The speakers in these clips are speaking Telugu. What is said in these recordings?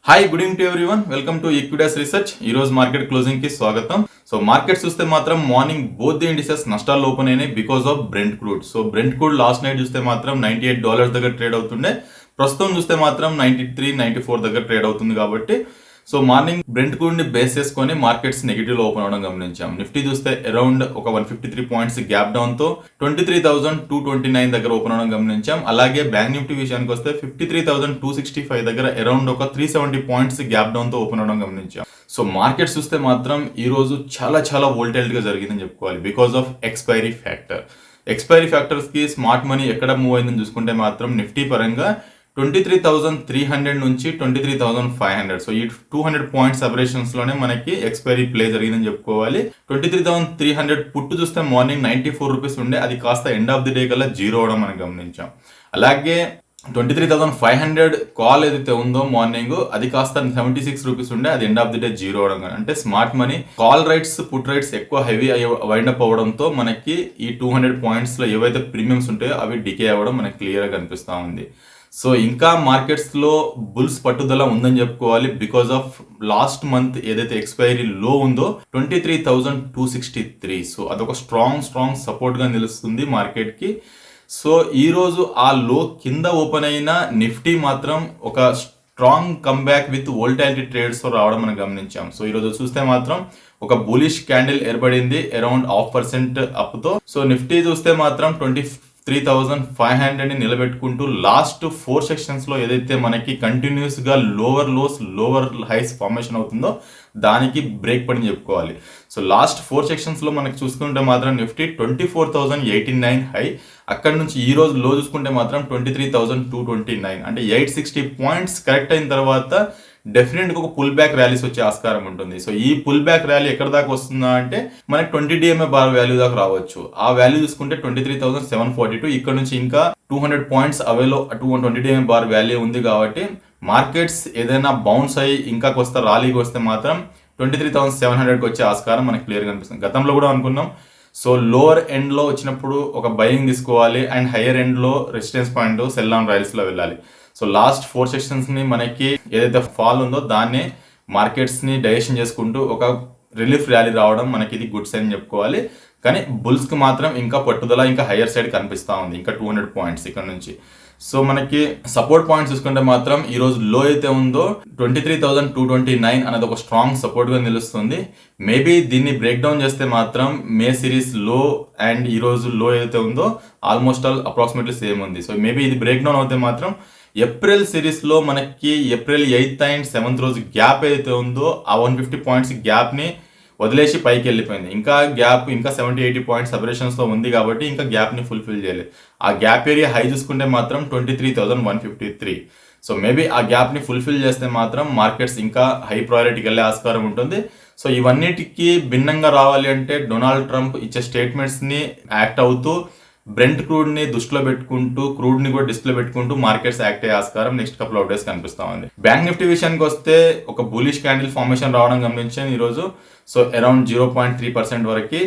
Hi, good evening to everyone. Welcome to Equitas research. ఈ రోజు మార్కెట్ క్లోజింగ్ కి స్వాగతం. మార్కెట్ చూస్తే మాత్రం మార్నింగ్ బోత్ ది ఇండిసెస్ నష్టాల్లో ఓపెన్ అయినాయి because of Brent crude. Brent crude last night చూస్తే మాత్రం $98 దగ్గర ట్రేడ్ అవుతుండే. ప్రస్తుతం చూస్తే మాత్రం 93, 94 దగ్గర ట్రేడ్ అవుతుంది కాబట్టి మార్నింగ్ బ్రెంట్ క్రూడ్ ని బేస్ చేసుకొని మార్కెట్స్ నెగిటివ్ లో ఓపెన్ అవడం గమనించాం. నిఫ్టీ చూస్తే అరౌండ్ ఒక 153 పాయింట్స్ గ్యాప్ డౌన్ తో 23,229 దగ్గర ఓపెన్ అవడం గమనించాం. అలాగే బ్యాంక్ నిఫ్టీ విషయానికి వస్తే 53,265 దగ్గర అరౌండ్ ఒక 370 పాయింట్స్ గ్యాప్ డౌన్ తో ఓపెన్ అవడం గమనించాం. మార్కెట్స్ చూస్తే మాత్రం ఈ రోజు చాలా వోల్టైల్ గా జరిగిందని చెప్పుకోవాలి because of expiry factor. Expiry factors కి స్మార్ట్ మనీ ఎక్కడ మూవ్ అయిందని చూసుకుంటే మాత్రం నిఫ్టీ పరంగా 23,300 నుంచి 23,500. ఈ 200 పాయింట్స్ సెపరేషన్స్ లోనే మనకి ఎక్స్పైరీ ప్లే జరిగిందని చెప్పుకోవాలి. 23,300 పుట్టు చూస్తే మార్నింగ్ 94 రూపీస్ ఉండే, అది కాస్త ఎండ్ ఆఫ్ ది డే కల్లా జీరో అవడం మనం గమనించాం. అలాగే 23,500 కాల్ ఏదైతే ఉందో మార్నింగ్, అది కాస్త 76 రూపీస్ ఉండే, అది end of the day zero అవడం. అంటే smart money call rights put rights ఎక్కువ హెవీ వైండప్ అవ్వడంతో మనకి ఈ 200 పాయింట్స్ లో ఏవైతే ప్రీమియమ్స్ ఉంటాయో అవి డికే అవ్వడం మనకి క్లియర్ గా కనిపిస్తా ఉంది. ఇంకా మార్కెట్స్ లో బుల్స్ పట్టుదల ఉందని చెప్పుకోవాలి బికాస్ ఆఫ్ లాస్ట్ మంత్ ఏదైతే ఎక్స్పైరీ లో ఉందో 23,263. అదొక స్ట్రాంగ్ సపోర్ట్ గా నిలుస్తుంది మార్కెట్ కి. ఈ రోజు ఆ లో కింద ఓపెన్ అయిన నిఫ్టీ మాత్రం ఒక strong comeback with volatility trades తో రావడం మనం గమనించాం. ఈ రోజు చూస్తే మాత్రం ఒక బులిష్ క్యాండిల్ ఏర్పడింది అరౌండ్ 0.5% అప్ తో. నిఫ్టీ చూస్తే మాత్రం 23,500 ని నిలబెట్టుకుంటూ లాస్ట్ 4 సెక్షన్స్ లో ఏదైతే మనకి కంటిన్యూస్ గా lower lows lower highs formation అవుతుందో దానికి బ్రేక్ పని చెప్పుకోవాలి. లాస్ట్ 4 సెక్షన్స్ లో మనకి చూసుకుంటే మాత్రం నిఫ్టీ 24,089 హై, అక్కడ నుంచి ఈ రోజు లో చూసుకుంటే మాత్రం 23,229, అంటే 860 పాయింట్స్ కరెక్ట్ అయిన తర్వాత డెఫినెట్ గా ఒక పుల్ బ్యాక్ ర్యాలీస్ వచ్చే ఆస్కారం ఉంటుంది. ఈ పుల్ బ్యాక్ ర్యాలీ ఎక్కడ దాకా వస్తుందా అంటే మనకి 20 DMA బార్ వాల్యూ దాకా రావచ్చు. ఆ వాల్యూ చూసుకుంటే 23,742. ఇక్కడ నుంచి ఇంకా 200 పాయింట్స్ అవేలో 220 DMA బార్ వాల్యూ ఉంది కాబట్టి మార్కెట్స్ ఏదైనా బౌన్స్ అయ్యి ఇంకా కొస్త ర్యాలీకి వస్తే మాత్రం 23,700కి వచ్చే ఆస్కారం మనకి క్లియర్ గా కనిపిస్తుంది. గతంలో కూడా అనుకున్నాం. లోవర్ ఎండ్ లో వచ్చినప్పుడు ఒక బయింగ్ తీసుకోవాలి అండ్ హైయర్ ఎండ్ లో resistance point cell on rails లో వెళ్ళాలి. లాస్ట్ 4 సెక్షన్స్ ని మనకి ఏదైతే ఫాల్ ఉందో దాన్ని మార్కెట్స్ ని డైజెషన్ చేసుకుంటూ ఒక రిలీఫ్ ర్యాలీ రావడం మనకి ఇది గుడ్ సైన్ చెప్పుకోవాలి. కానీ బుల్స్ కి మాత్రం ఇంకా పట్టుదల ఇంకా హైయర్ సైడ్ కనిపిస్తా ఉంది, ఇంకా 200 పాయింట్స్ ఇక్కడ నుంచి. మనకి సపోర్ట్ పాయింట్స్ చూసుకుంటే మాత్రం ఈ రోజు లో అయితే ఉందో 23,229 అనేది ఒక స్ట్రాంగ్ సపోర్ట్ గా నిలుస్తుంది. మేబీ దీన్ని బ్రేక్ డౌన్ చేస్తే మాత్రం మే సిరీస్ లో అండ్ ఈ రోజు లో ఏదైతే ఉందో ఆల్మోస్ట్ ఆల్ అప్రాక్సిమేట్లీ సేమ్ ఉంది. మేబీ ఇది బ్రేక్ డౌన్ అవుతే మాత్రం ఏప్రిల్ సిరీస్ లో మనకి ఏప్రిల్ 8th అండ్ 7th రోజు గ్యాప్ ఏదైతే ఉందో ఆ 150 పాయింట్స్ గ్యాప్ ని వదిలేసి పైకి వెళ్ళిపోయింది. ఇంకా గ్యాప్ ఇంకా 70-80 పాయింట్స్ సెపరేషన్స్ తో ఉంది కాబట్టి ఇంకా గ్యాప్ ని ఫుల్ఫిల్ చేయలేదు. ఆ గ్యాప్ ఏరియా హై చూసుకుంటే మాత్రం 23,153. మేబీ ఆ గ్యాప్ ని ఫుల్ఫిల్ చేస్తే మాత్రం మార్కెట్స్ ఇంకా హై ప్రయారిటీకి వెళ్ళే ఆస్కారం ఉంటుంది. ఇవన్నిటికీ భిన్నంగా రావాలి అంటే డొనాల్డ్ ట్రంప్ ఇచ్చే స్టేట్మెంట్స్ ని యాక్ట్ అవుతూ బ్రెంట్ క్రూడ్ ని దృష్టిలో పెట్టుకుంటూ క్రూడ్ ని కూడా డిస్ప్లే పెట్టుకుంటూ మార్కెట్స్ యాక్ట్ అయ్యే ఆస్కారం నెక్స్ట్ కపుల్ ఆఫ్ డేస్ కనిపిస్తా ఉంది. బ్యాంక్ నిఫ్టీ విషయానికి వస్తే ఒక బులిష్ క్యాండిల్ ఫార్మేషన్ రావడం గమనించాను ఈ రోజు. అరౌండ్ 0.3% వరకు.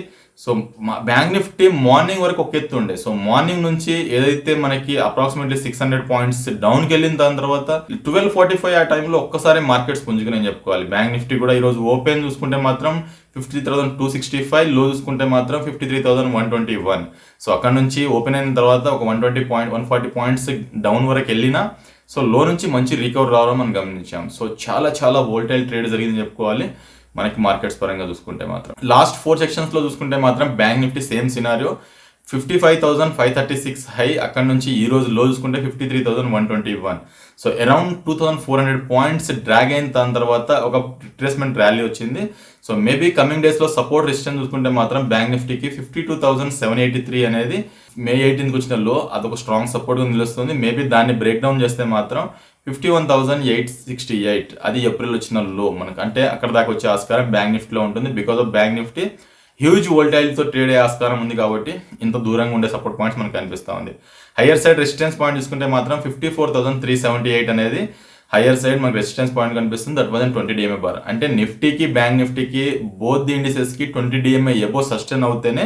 బ్యాంక్ నిఫ్టీ మార్నింగ్ వరకు ఒక ఎత్తు ఉండే. మార్నింగ్ నుంచి ఏదైతే మనకి అప్రాక్సిమేట్లీ 600 పాయింట్స్ డౌన్కి వెళ్ళిన దాని తర్వాత 12:45 ఆ టైంలో ఒక్కసారి మార్కెట్స్ పుంజుకుని చెప్పుకోవాలి. బ్యాంక్ నిఫ్టీ కూడా ఈ రోజు ఓపెన్ చూసుకుంటే మాత్రం 53,265, లో చూసుకుంటే మాత్రం 53,121. అక్కడ నుంచి ఓపెన్ అయిన తర్వాత ఒక 140 పాయింట్స్ డౌన్ వరకు వెళ్ళినా లో నుంచి మంచి రికవర్ రావడం మనం గమనించాం. చాలా వోల్టైల్ ట్రేడ్ జరిగిందని చెప్పుకోవాలి మనకి మార్కెట్స్ పరంగా చూసుకుంటే మాత్రం. లాస్ట్ 4 సెక్షన్స్ లో చూసుకుంటే మాత్రం bank Nifty same scenario 55,536 high, అక్కడ నుంచి ఈ రోజు లో చూసుకుంటే 53,121. అరౌండ్ 2,400 పాయింట్స్ డ్రాగ్ అయిన దాని తర్వాత ఒక రిట్రేస్మెంట్ ర్యాలీ వచ్చింది. మేబీ కమింగ్ డేస్ లో సపోర్ట్ రెసిస్టెన్స్ చూసుకుంటే మాత్రం బ్యాంక్ నిఫ్టీకి 52,783 అనేది మే 18th వచ్చిన లో, అదొక స్ట్రాంగ్ సపోర్ట్ గా నిలుస్తుంది. మేబీ దాన్ని బ్రేక్ డౌన్ చేస్తే మాత్రం 51,868 అది ఏప్రిల్ వచ్చిన లో మనకు, అంటే అక్కడ దాకా వచ్చే ఆస్కారం బ్యాంక్ నిఫ్టీలో ఉంటుంది. Because of bank Nifty huge వోల్టైల్తో ట్రేడ్ అయ్యే ఆస్కారం ఉంది కాబట్టి ఇంత దూరంగా ఉండే సపోర్ట్ పాయింట్స్ మనకు కనిపిస్తూ ఉంది. హైయర్ సైడ్ రెసిస్టెన్స్ పాయింట్ చూసుకుంటే మాత్రం 54,378 అనేది హైయర్ సైడ్ మనకు రెసిస్టెన్స్ పాయింట్ కనిపిస్తుంది. That was 20 DMA bar. అంటే నిఫ్టీకి బ్యాంక్ నిఫ్టీకి బోత్ ది ఇండిసెస్ కి 20 DMA ఎబో సస్టైన్ అవుతేనే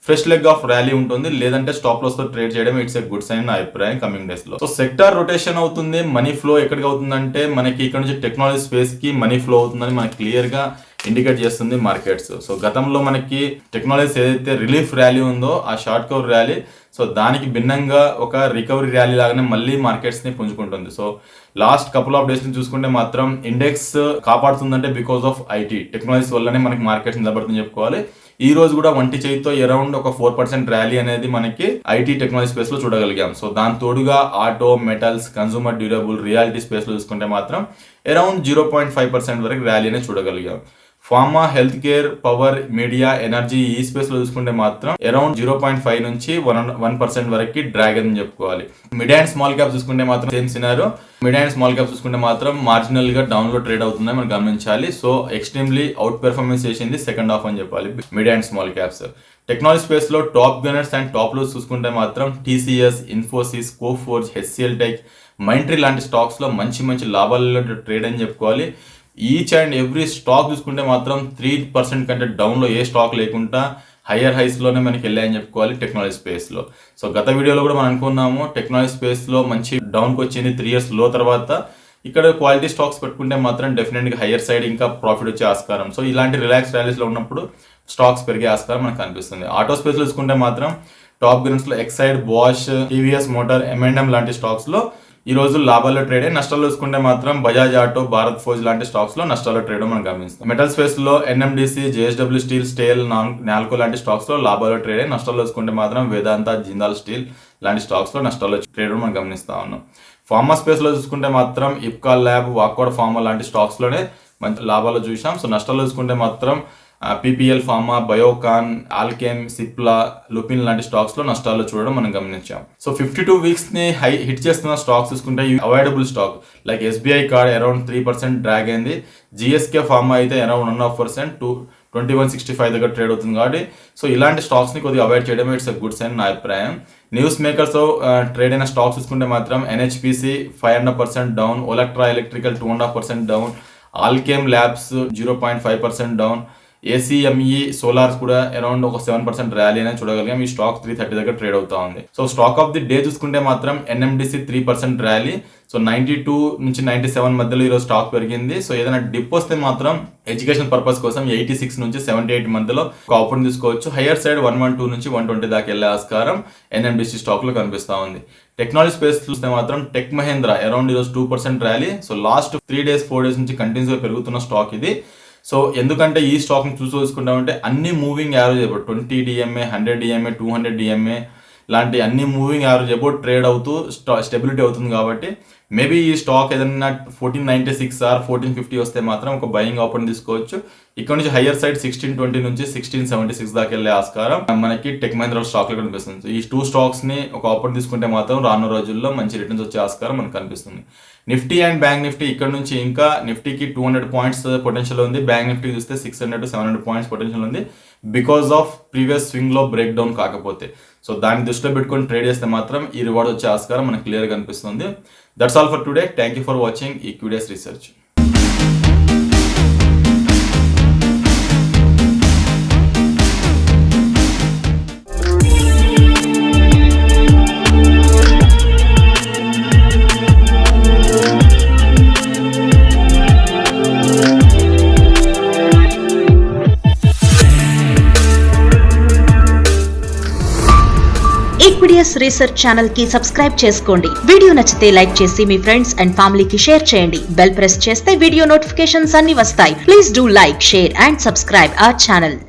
ఫ్రెష్ లెగ్ ఆఫ్ ర్యాలీ ఉంటుంది, లేదంటే స్టాప్ లాస్ తో ట్రేడ్ చేయడం ఇట్స్ ఎ గుడ్ సైన్ నా అభిప్రాయం కమింగ్ డేస్ లో. సో సెక్టార్ రొటేషన్ అవుతుంది, మనీ ఫ్లో ఎక్కడికి అవుతుందంటే మనకి ఇక్కడ నుంచి టెక్నాలజీ స్పేస్ కి మనీ ఫ్లో అవుతుందని మనకి క్లియర్ గా ఇండికేట్ చేస్తుంది మార్కెట్స్. సో గతంలో మనకి టెక్నాలజీస్ ఏదైతే రిలీఫ్ ర్యాలీ ఉందో ఆ షార్ట్ కవర్ ర్యాలీ, సో దానికి భిన్నంగా ఒక రికవరీ ర్యాలీ లాగానే మళ్ళీ మార్కెట్స్ ని పుంజుకుంటుంది. So last couple of days ని చూసుకుంటే మాత్రం ఇండెక్స్ కాపాడుతుందంటే బికాస్ ఆఫ్ ఐటీ టెక్నాలజీస్ వల్లనే మనకి మార్కెట్స్ నిలబడుతుందని చెప్పుకోవాలి. ఈ రోజు కూడా వంటి చేతితో అరౌండ్ ఒక 4% ర్యాలీ అనేది మనకి ఐటీ టెక్నాలజీ స్పేస్ లో చూడగలిగాం. సో దాని తోడుగా auto, metals, consumer durable, reality space లో చూసుకుంటే మాత్రం అరౌండ్ 0.5% వరకు ర్యాలీ అనేది చూడగలిగాం. Pharma, health care, power, media, energy ఈ స్పేస్ లో చూసుకుంటే మాత్రం అరౌండ్ 0.5 నుంచి 1% వరకు డ్రాగ్ అని చెప్పుకోవాలి. మిడ్ అండ్ స్మాల్ క్యాప్ చూసుకుంటే మాత్రం same సినారో. Mid and small cap చూసుకుంటే మాత్రం మార్జినల్ గా డౌన్ లో ట్రేడ్ అవుతుందని మనం గమనించాలి. సో ఎక్స్ట్రీమ్లీ అవుట్ పెర్ఫార్మెన్స్ చేసింది సెకండ్ హాఫ్ అని చెప్పాలి mid and small caps. Technology space లో టాప్ గనర్స్ అండ్ టాప్ లోస్ చూసుకుంటే మాత్రం TCS, Infosys, Coforge, HCL tech, Mindtree లాంటి స్టాక్స్ లో మంచి లాభాలలో ట్రేడ్ అని చెప్పుకోవాలి. ఈచ్ అండ్ ఎవ్రీ స్టాక్ చూసుకుంటే మాత్రం 3% కంటే డౌన్ లో ఏ స్టాక్ లేకుండా హయ్యర్ హైస్ లోనే మనకి వెళ్ళాయని చెప్పుకోవాలి టెక్నాలజీ స్పేస్ లో. సో గత వీడియోలో కూడా మనం అనుకున్నాము టెక్నాలజీ స్పేస్ లో మంచి డౌన్ కి వచ్చింది 3 years లో తర్వాత. ఇక్కడ క్వాలిటీ స్టాక్స్ పెట్టుకుంటే మాత్రం డెఫినెట్ గా హయ్యర్ సైడ్ ఇంకా ప్రాఫిట్ వచ్చే ఆస్కారం. సో ఇలాంటి రిలాక్స్ ర్యాలీస్ లో ఉన్నప్పుడు స్టాక్స్ పెరిగే ఆస్కారం మనకు కనిపిస్తుంది. ఆటో స్పేస్ లో చూసుకుంటే మాత్రం టాప్ గన్స్ లో Exide, Bosch, TVS motor, M&M లాంటి స్టాక్స్ లో ఈ రోజు లాభాల్లో ట్రేడ్ అయ్యి, నష్టాల్లో చూసుకుంటే మాత్రం బజాజ్ ఆటో, భారత్ ఫోజ్ లాంటి స్టాక్స్ లో నష్టాల్లో ట్రేడ్ మనం గమనిస్తాం. మెటల్ స్పేస్ లో NMDC, JSW steel, stale, NALCO లాంటి స్టాక్స్ లో లాభాల్లో ట్రేడ్ అయ్యి, నష్టాల్లో చూసుకుంటే మాత్రం వేదాంత, జిందాల్ స్టీల్ లాంటి స్టాక్స్ లో నష్టాల్లో ట్రేడ్ మనం గమనిస్తా ఉన్నాం. ఫార్మా స్పేస్ లో చూసుకుంటే మాత్రం ఇప్కా ల్యాబ్, వాక్వాడ్ ఫార్మా లాంటి స్టాక్స్ లోనే మంచి లాభాలు చూసాం. సో నష్టాల్లో చూసుకుంటే మాత్రం PPL ఫార్మా, బయోకాన్, ఆల్కెమ్, సిప్లా, లుపిన్ లాంటి స్టాక్స్ లో నష్టాలు చూడడం మనం గమనించాం. సో 52 వీక్స్ ని హై హిట్ చేస్తున్న స్టాక్స్ చూసుకుంటే avoidable stock like SBI card around 3% drag అయింది. GSK ఫార్మా అయితే అరౌండ్ 1.5% 2165 దగ్గర ట్రేడ్ అవుతుంది కాబట్టి సో ఇలాంటి స్టాక్స్ ని కొద్దిగా అవాయిడ్ చేయడం ఇట్స్ ఎ గుడ్ సైన్ నా అభిప్రాయం. న్యూస్ మేకర్స్ ట్రేడ్ అయిన స్టాక్స్ చూసుకుంటే మాత్రం NHPC 500% down, Olectra electrical 2.5% down, Alkem labs 0.5% down, ACME solars కూడా అరౌండ్ ఒక 7% ర్యాలీ అనేది చూడగలిగాం. ఈ స్టాక్ 330 దగ్గర ట్రేడ్ అవుతా ఉంది. So stock of the day చూసుకుంటే మాత్రం NMDC 3% ర్యాలీ. సో 92 నుంచి 97 మధ్యలో ఈరోజు స్టాక్ పెరిగింది. సో ఏదైనా డిప్ వస్తే మాత్రం ఎడ్యుకేషన్ పర్పస్ కోసం 86 నుంచి 78 మధ్యలో ఒక ఆపర్చునిటీ తీసుకోవచ్చు. హైయర్ సైడ్ 112 నుంచి 120 దాకా వెళ్ళే ఆస్కారం NMDC స్టాక్ లో కనిపిస్తా ఉంది. టెక్నాలజీ స్పేస్ చూస్తే మాత్రం టెక్ మహేంద్ర అరౌండ్ ఈరోజు 2% rally. So last 3 days 4 days నుంచి కంటిన్యూస్ గా పెరుగుతున్న స్టాక్ ఇది. సో ఎందుకంటే ఈ స్టాక్ ని చూసుకుంటామంటే అన్ని moving average 20 DMA, 100 DMA, 200 DMA లాంటి అన్ని మూవింగ్ యావరేజ్ అబౌట్ ట్రేడ్ అవుతూ స్టెబిలిటీ అవుతుంది కాబట్టి మేబీ ఈ స్టాక్ ఏదైనా 1496 ఆర్ 1450 వస్తే మాత్రం ఒక బయింగ్ ఆపర్చునిటీ తీసుకోవచ్చు. ఇక్కడ నుంచి హైయర్ సైడ్ 1620 నుంచి 1676 దాకా వెళ్ళే ఆస్కారం మనకి టెక్ మహీంద్రా స్టాక్ లో కనిపిస్తుంది. ఈ 2 స్టాక్స్ ని ఒక ఆపర్చునిటీ తీసుకుంటే మాత్రం రానున్న రోజుల్లో మంచి రిటర్న్స్ వచ్చే ఆస్కారం మనకు కనిపిస్తుంది. నిఫ్టీ అండ్ బ్యాంక్ నిఫ్టీ ఇక్కడ నుంచి ఇంకా నిఫ్టీకి 200 పాయింట్స్ పొటెన్షియల్ ఉంది, బ్యాంక్ నిఫ్టీ చూస్తే 600 to 700 పాయింట్స్ పొటెన్షియల్ ఉంది బికాస్ ఆఫ్ ప్రీవియస్ స్వింగ్ లో బ్రేక్ డౌన్ కాకపోతే. సో దాన్ని దృష్టిలో పెట్టుకొని ట్రేడ్ చేస్తే మాత్రం ఈ రివార్డ్ వచ్చే ఆస్కారం మనకు క్లియర్ గా కనిపిస్తుంది. That's all for today. Thank you for watching equities research. Equities research channel కి సబ్స్క్రైబ్ చేసుకోండి. వీడియో నచ్చితే లైక్ చేసి మీ ఫ్రెండ్స్ అండ్ ఫ్యామిలీకి షేర్ చేయండి. బెల్ ప్రెస్ చేస్తే వీడియో నోటిఫికేషన్స్ అన్ని వస్తాయి. Please do like, share and subscribe our channel.